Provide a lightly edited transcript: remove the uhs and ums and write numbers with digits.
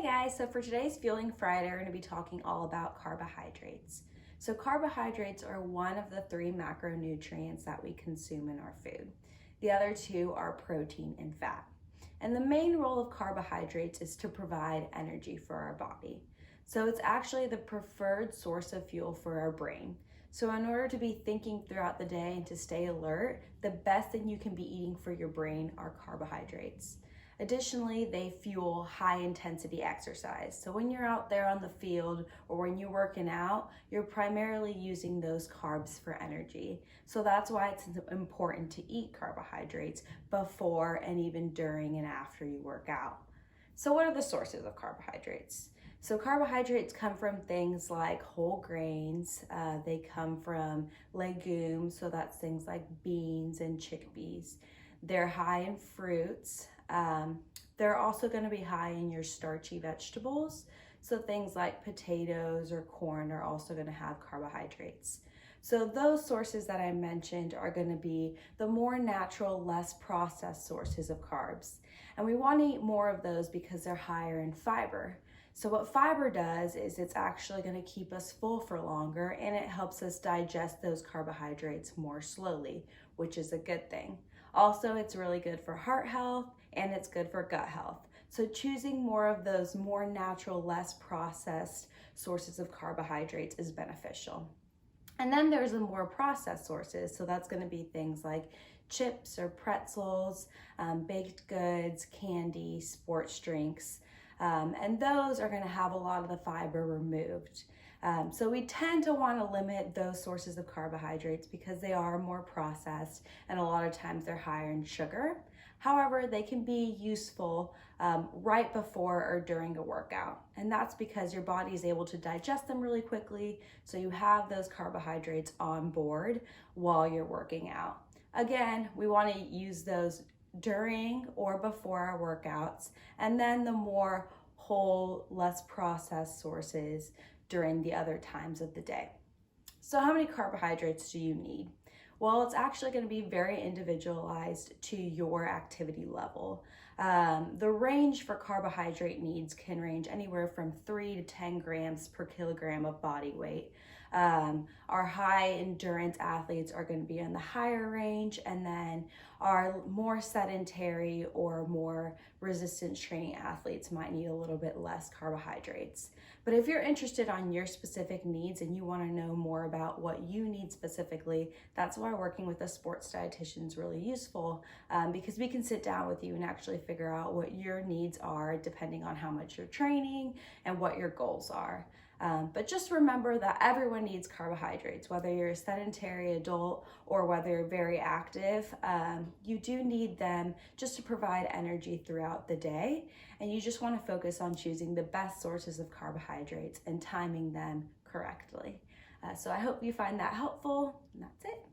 Hey guys, so for today's Fueling Friday, we're going to be talking all about carbohydrates. So carbohydrates are one of the three macronutrients that we consume in our food. The other two are protein and fat. And the main role of carbohydrates is to provide energy for our body. So it's actually the preferred source of fuel for our brain. So in order to be thinking throughout the day and to stay alert, the best thing you can be eating for your brain are carbohydrates. Additionally, they fuel high intensity exercise. So when you're out there on the field or when you're working out, you're primarily using those carbs for energy. So that's why it's important to eat carbohydrates before and even during and after you work out. So what are the sources of carbohydrates? So carbohydrates come from things like whole grains, they come from legumes, so that's things like beans and chickpeas. They're high in fruits. They're also going to be high in your starchy vegetables. So things like potatoes or corn are also going to have carbohydrates. So those sources that I mentioned are going to be the more natural, less processed sources of carbs. And we want to eat more of those because they're higher in fiber. So what fiber does is it's actually going to keep us full for longer, and it helps us digest those carbohydrates more slowly, which is a good thing. Also, it's really good for heart health and it's good for gut health. So choosing more of those more natural, less processed sources of carbohydrates is beneficial. And then there's the more processed sources. So that's going to be things like chips or pretzels, baked goods, candy, sports drinks. And those are going to have a lot of the fiber removed. So we tend to want to limit those sources of carbohydrates because they are more processed and a lot of times they're higher in sugar. However, they can be useful right before or during a workout. And that's because your body is able to digest them really quickly. So you have those carbohydrates on board while you're working out. Again, we want to use those during or before our workouts, and then the more whole, less processed sources during the other times of the day. So how many carbohydrates do you need? Well, it's actually going to be very individualized to your activity level. The range for carbohydrate needs can range anywhere from 3 to 10 grams per kilogram of body weight. Our high endurance athletes are going to be in the higher range, and then our more sedentary or more resistance training athletes might need a little bit less carbohydrates. But if you're interested on your specific needs and you want to know more about what you need specifically, that's why working with a sports dietitian is really useful, because we can sit down with you and actually figure out what your needs are depending on how much you're training and what your goals are. But just remember that everyone needs carbohydrates, whether you're a sedentary adult or whether you're very active. You do need them just to provide energy throughout the day. And you just want to focus on choosing the best sources of carbohydrates and timing them correctly. So I hope you find that helpful. And that's it.